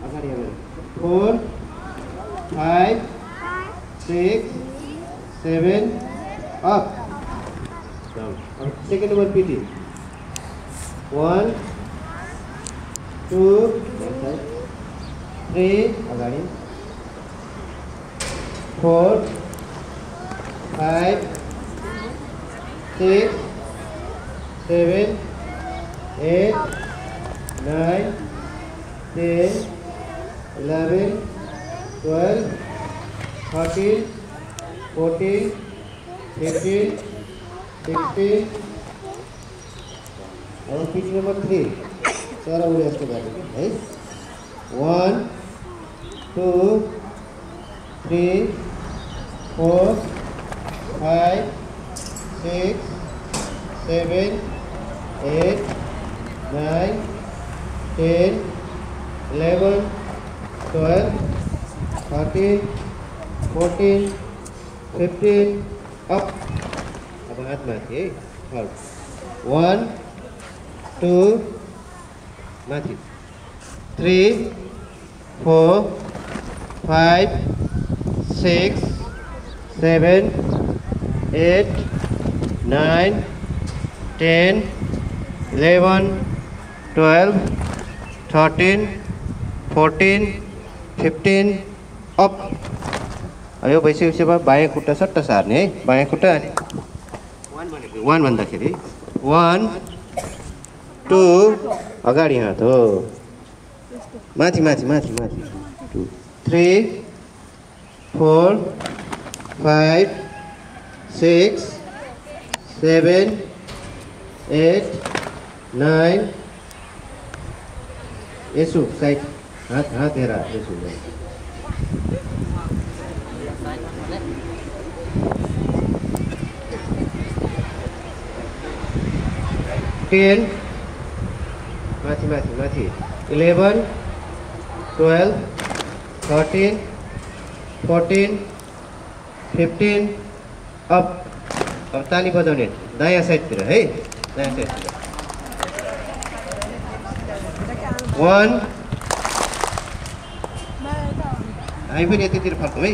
अगाडि अगाडि 4 5 6 7 up down. Second one PT 1 2 3 अगाडि 4 5 6 7 8 9 10 11 12 13 14 15 16 अब पिटी नम्बर 3 चरा उडे जस्तो गर्नु है 1 2 3 4 5 6 7 8 9 10 11 12 13 14 15 up अब हात माथि है 1 2 माथि 3 4 5 6 7 8 9 10 11 12 13 14 15 up यो भइसकेपछि बायाँ खुट्टा सट्ट सार्ने है बायाँ खुट्टा अनि 1 भन्दाखेरि 1 2 अगाडि हात हो माथि माथि माथि माथि 2 3 4 5 6 7 8 9 यसो साइड हात हात हेर यसो 10 माथि माथि माथि 11 12 13 14 15 up अब ताली बजाउने दायाँ साइडतिर है दायाँ साइडतिर 1 हामी पनि यतितिर फर्कौँ है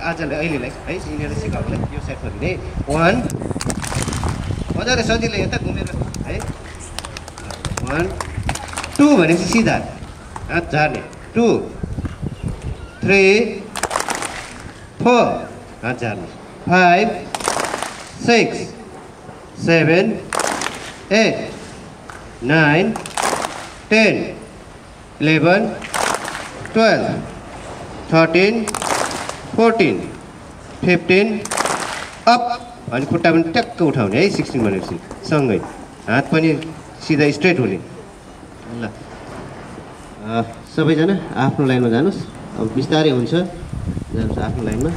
आजलाई अहिलेलाई है यिनीहरूले सिकाउनुलाई यो साइड फर्किने 1 मजाले सजिलो यता घुमेर है 1 2 भनेपछि सिधा हात झार्ने 2 3 4 हात झार्ने 5 6 7 8 9 10 11 12 13 14 15 up अनि खुट्टा पनि ट्याक्क उठाउने है 16 भनेपछि सँगै हात पनि सिधा स्ट्रेट हुने ल सबैजना आफ्नो लाइनमा जानुहोस् अब बिस्तारै हुन्छ जानुहोस् आफ्नो लाइनमा